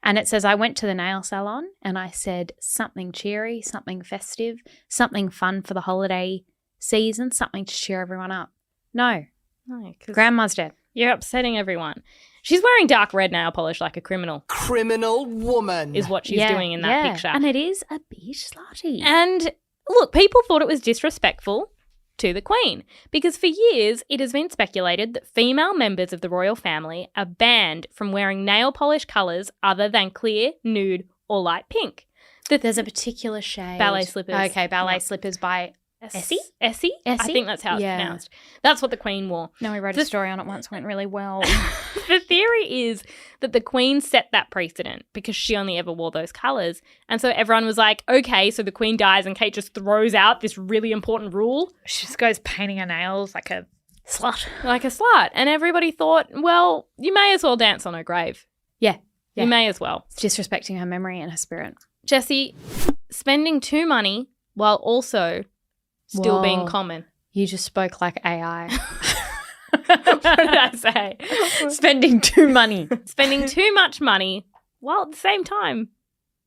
And it says, I went to the nail salon and I said something cheery, something festive, something fun for the holiday season, something to cheer everyone up. No, because Grandma's dead. You're upsetting everyone. She's wearing dark red nail polish like a criminal. Criminal woman. Is what she's doing in that picture. And it is a bit slutty. And look, people thought it was disrespectful to the Queen because for years it has been speculated that female members of the royal family are banned from wearing nail polish colours other than clear, nude or light pink. There's a particular shade. Ballet slippers. Okay, ballet slippers by Essie? Essie? I think that's how it's pronounced. That's what the Queen wore. No, we wrote a story on it once, went really well. The theory is that the Queen set that precedent because she only ever wore those colours. And so everyone was like, okay, so the Queen dies and Kate just throws out this really important rule. She just goes painting her nails like a slut. Like a slut. And everybody thought, well, you may as well dance on her grave. Yeah. You may as well. It's disrespecting her memory and her spirit. Jessie, spending too money while also still being common. You just spoke like AI. What did I say? Spending too money. Spending too much money while at the same time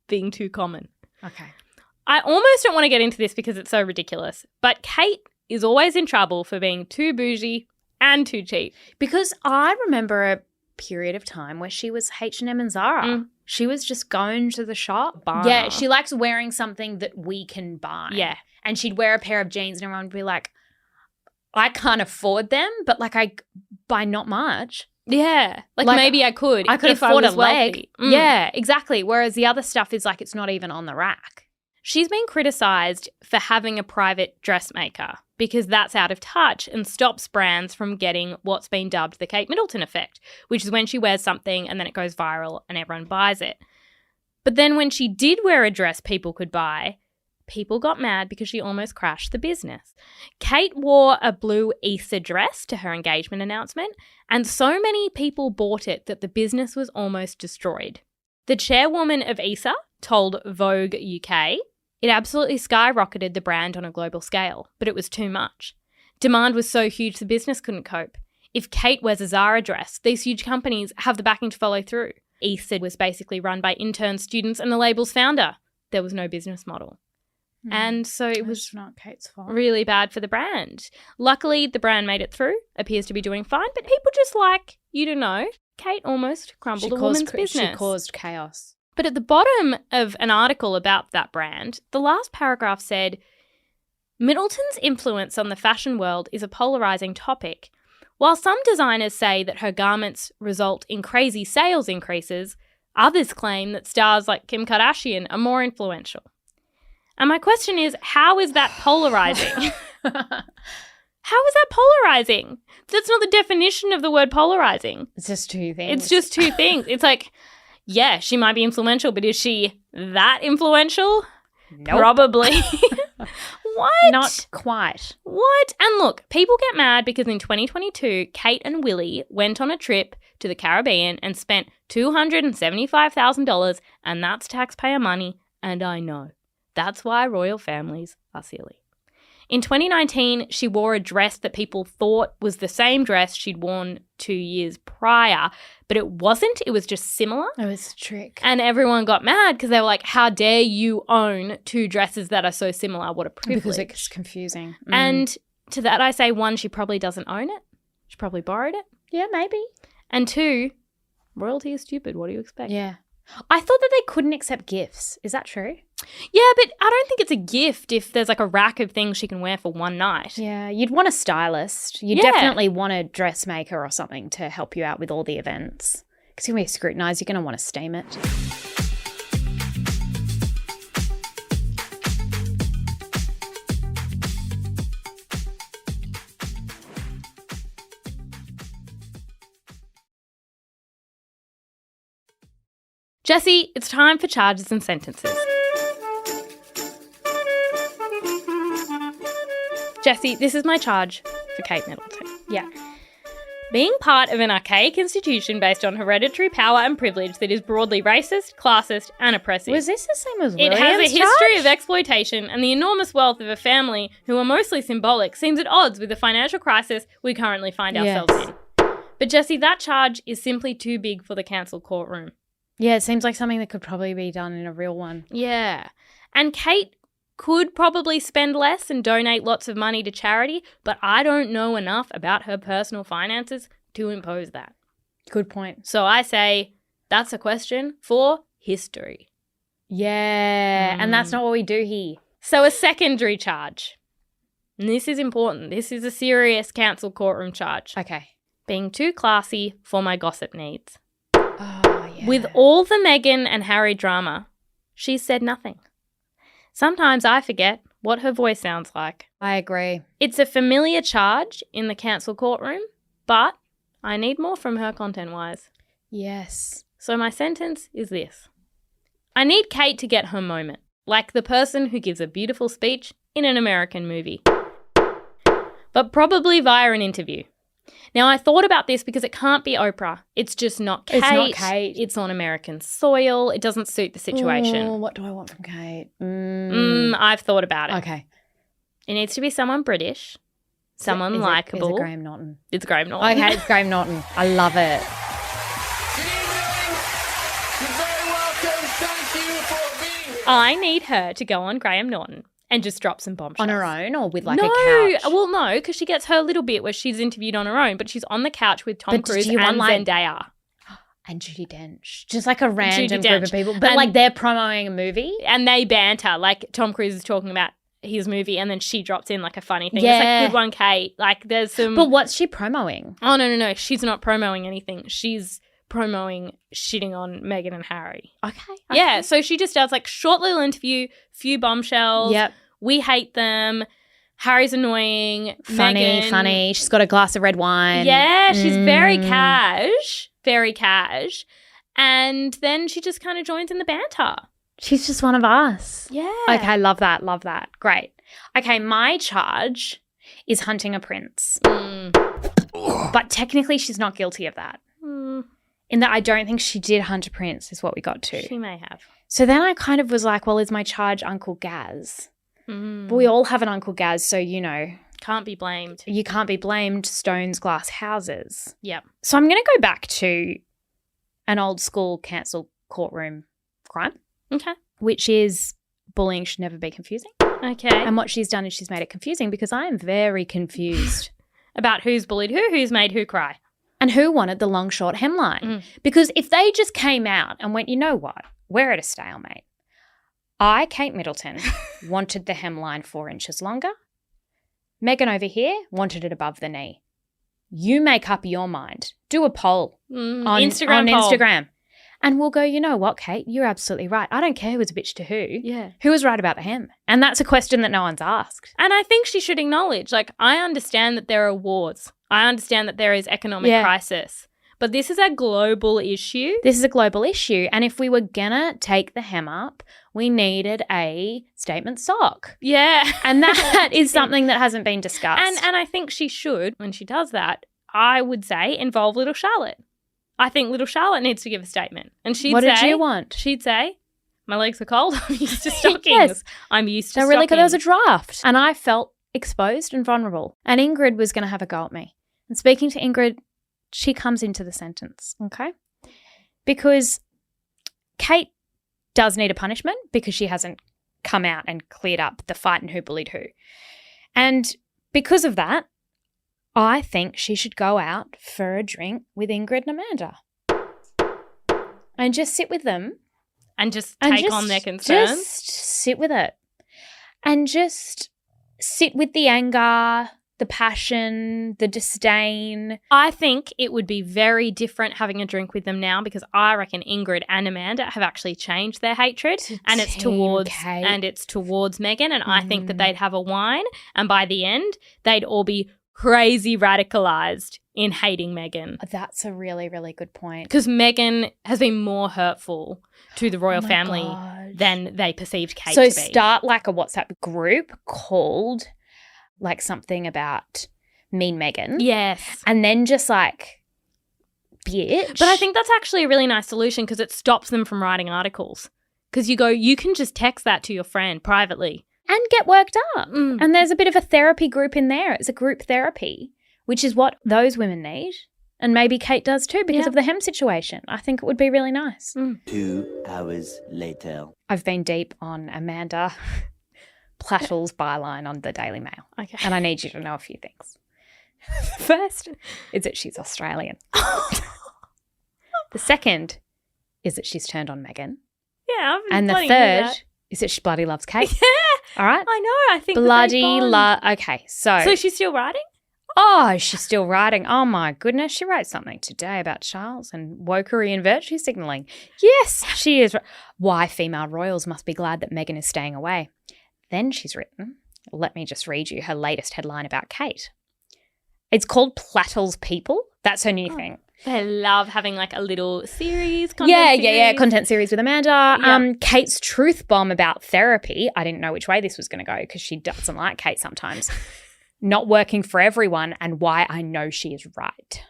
being too common. Okay. I almost don't want to get into this because it's so ridiculous, but Kate is always in trouble for being too bougie and too cheap. Because I remember a period of time where she was H&M and Zara. She was just going to the shop. Yeah, she likes wearing something that we can buy. Yeah. And she'd wear a pair of jeans and everyone would be like, I can't afford them, but like I buy not much. Yeah. Like maybe I could. I could if afford I was a leg. wealthy. Yeah, exactly. Whereas the other stuff is like it's not even on the rack. She's been criticised for having a private dressmaker because that's out of touch and stops brands from getting what's been dubbed the Kate Middleton effect, which is when she wears something and then it goes viral and everyone buys it. But then when she did wear a dress people could buy, people got mad because she almost crashed the business. Kate wore a blue Easter dress to her engagement announcement, and so many people bought it that the business was almost destroyed. The chairwoman of ESA told Vogue UK, it absolutely skyrocketed the brand on a global scale, but it was too much. Demand was so huge the business couldn't cope. If Kate wears a Zara dress, these huge companies have the backing to follow through. ESA was basically run by intern students and the label's founder. There was no business model. And so it was not Kate's fault. Really bad for the brand. Luckily, the brand made it through, appears to be doing fine, but people just like you to know Kate almost crumbled a woman's business. She caused chaos. But at the bottom of an article about that brand, the last paragraph said, Middleton's influence on the fashion world is a polarising topic. While some designers say that her garments result in crazy sales increases, others claim that stars like Kim Kardashian are more influential. And my question is, how is that polarising? How is that polarising? That's not the definition of the word polarising. It's just two things. It's just two things. It's like, yeah, she might be influential, but is she that influential? Nope. Probably. What? Not quite. What? And look, people get mad because in 2022, Kate and Willie went on a trip to the Caribbean and spent $275,000, and that's taxpayer money, and I know. That's why royal families are silly. In 2019, she wore a dress that people thought was the same dress she'd worn 2 years prior, but it wasn't. It was just similar. It was a trick. And everyone got mad because they were like, how dare you own two dresses that are so similar? What a privilege. Because it's confusing. And to that I say, one, she probably doesn't own it. She probably borrowed it. Yeah, maybe. And two, royalty is stupid. What do you expect? Yeah. I thought that they couldn't accept gifts. Is that true? Yeah, but I don't think it's a gift if there's like a rack of things she can wear for one night. Yeah, you'd want a stylist. You'd definitely want a dressmaker or something to help you out with all the events. Because you're going to be scrutinised. You're going to want to steam it. Jessie, it's time for charges and sentences. Jessie, this is my charge for Kate Middleton. Yeah. Being part of an archaic institution based on hereditary power and privilege that is broadly racist, classist, and oppressive. Was this the same as It William's has a history charge? of exploitation, and the enormous wealth of a family who are mostly symbolic seems at odds with the financial crisis we currently find ourselves in. But Jessie, that charge is simply too big for the cancelled courtroom. Yeah, it seems like something that could probably be done in a real one. Yeah. And Kate could probably spend less and donate lots of money to charity, but I don't know enough about her personal finances to impose that. Good point. So I say that's a question for history. Yeah, and that's not what we do here. So a secondary charge. And this is important. This is a serious cancelled courtroom charge. Okay. Being too classy for my gossip needs. Oh, yeah. With all the Meghan and Harry drama, she said nothing. Sometimes I forget what her voice sounds like. I agree. It's a familiar charge in the cancel courtroom, but I need more from her content-wise. Yes. So my sentence is this. I need Kate to get her moment, like the person who gives a beautiful speech in an American movie. But probably via an interview. Now, I thought about this because it can't be Oprah. It's just not Kate. It's not Kate. It's on American soil. It doesn't suit the situation. Oh, what do I want from Kate? I've thought about it. Okay. It needs to be someone British, someone Is likeable. it Graham Norton? It's Graham Norton. Okay, it's Graham Norton. I love it. You're very welcome. Thank you for being here. I need her to go on Graham Norton and just drop some bombshells. On her own or with like no, a couch? Well, no, because she gets her little bit where she's interviewed on her own, but she's on the couch with Tom But Cruise do you and want, like- Zendaya. And Judi Dench. Just like a random Judi group Dench. of people. But And- like they're promoting a movie. And they banter. Like Tom Cruise is talking about his movie and then she drops in like a funny thing. Yeah. It's like, good one, Kate. Like there's some... But what's she promoting? Oh, no. She's not promoting anything. She's promoting shitting on Meghan and Harry. Okay. Yeah, so she just does like short little interview, few bombshells. Yep. We hate them. Harry's annoying. Meghan. Funny. She's got a glass of red wine. Yeah, she's very cash. Very cash. And then she just kind of joins in the banter. She's just one of us. Yeah. Okay, love that. Great. Okay, my charge is hunting a prince. But technically she's not guilty of that. In that I don't think she did hunt a prince is what we got to. She may have. So then I kind of was like, well, is my charge Uncle Gaz? But we all have an Uncle Gaz, so, you know. Can't be blamed. You can't be blamed, stones, glass houses. Yep. So I'm going to go back to an old school cancel courtroom crime. Okay. Which is bullying should never be confusing. Okay. And what she's done is she's made it confusing because I am very confused. About who's bullied who's made who cry. And who wanted the long, short hemline. Because if they just came out and went, you know what, we're at a stalemate. I, Kate Middleton, wanted the hemline 4 inches longer. Megan over here wanted it above the knee. You make up your mind. Do a poll on Instagram. And we'll go, you know what, Kate, you're absolutely right. I don't care who was a bitch to who. Yeah. Who was right about the hem? And that's a question that no one's asked. And I think she should acknowledge, like, I understand that there are wars. I understand that there is economic crisis. But this is a global issue. This is a global issue. And if we were going to take the hem up, we needed a statement sock. Yeah. And that is something that hasn't been discussed. And I think she should, when she does that, I would say involve little Charlotte. I think little Charlotte needs to give a statement. And she'd What say... did you want? She'd say, my legs are cold. I'm used to stockings. Yes. I'm used to They're stockings. really good. There was a draft. And I felt exposed and vulnerable. And Ingrid was going to have a go at me. And speaking to Ingrid, she comes into the sentence, okay? Because Kate does need a punishment because she hasn't come out and cleared up the fight and who bullied who. And because of that, I think she should go out for a drink with Ingrid and Amanda and just sit with them. And just take on their concerns? Just sit with it. And just sit with the anger, the passion, the disdain. I think it would be very different having a drink with them now because I reckon Ingrid and Amanda have actually changed their hatred and it's towards Meghan, and I think that they'd have a wine and by the end they'd all be crazy radicalised in hating Meghan. That's a really, really good point. Because Meghan has been more hurtful to the royal my family gosh. than they perceived Kate So to be. start like a WhatsApp group called like something about Mean Meghan. Yes. And then just like, bitch. But I think that's actually a really nice solution because it stops them from writing articles. Because you can just text that to your friend privately. And get worked up. And there's a bit of a therapy group in there. It's a group therapy, which is what those women need. And maybe Kate does too because of the hem situation. I think it would be really nice. 2 hours later. I've been deep on Amanda Plattle's byline on the Daily Mail. Okay. And I need you to know a few things. First is that she's Australian. The second is that she's turned on Meghan. Yeah. And the third is that she bloody loves Kate. Yeah. All right? I know. I think bloody Okay, So she's still writing? Oh, she's still writing. Oh, my goodness. She wrote something today about Charles and wokery and virtue signalling. Yes, she is. Why female royals must be glad that Meghan is staying away. Then she's written, let me just read you her latest headline about Kate. It's called Plattle's People. That's her new thing. They love having like a little series. Content series with Amanda. Kate's truth bomb about therapy. I didn't know which way this was going to go because she doesn't like Kate sometimes. Not working for everyone and why I know she is right.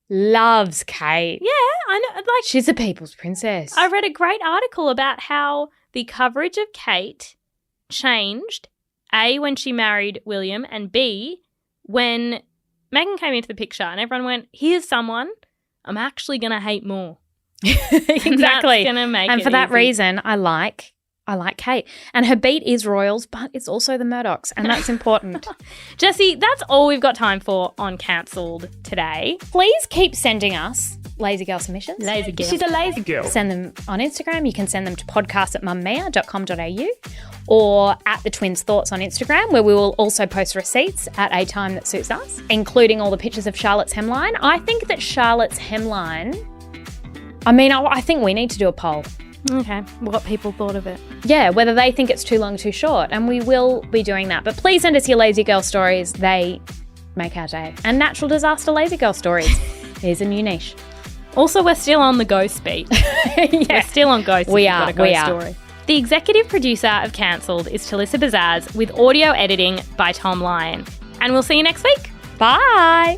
Loves Kate. Yeah, I know. Like, she's a people's princess. I read a great article about how the coverage of Kate changed, A, when she married William, and B, when Meghan came into the picture and everyone went, here's someone I'm actually going to hate more. Exactly. That's going to make and it for that easy. reason, I like Kate. And her beat is royals, but it's also the Murdochs, and that's important. Jesse, that's all we've got time for on Cancelled today. Please keep sending us Lazy Girl submissions. Lazy girl. She's a lazy girl. Send them on Instagram. You can send them to podcast@mamamia.com.au or at the Twins Thoughts on Instagram, where we will also post receipts at a time that suits us, including all the pictures of Charlotte's hemline. I think that Charlotte's hemline, I think we need to do a poll. Okay, what people thought of it. Yeah, whether they think it's too long or too short, and we will be doing that. But please send us your Lazy Girl stories. They make our day. And natural disaster Lazy Girl stories. Here's a new niche. Also, we're still on the ghost beat. We're still on ghost. We Got a ghost are. Story. The executive producer of Cancelled is Talissa Bazaz, with audio editing by Thom. And we'll see you next week. Bye.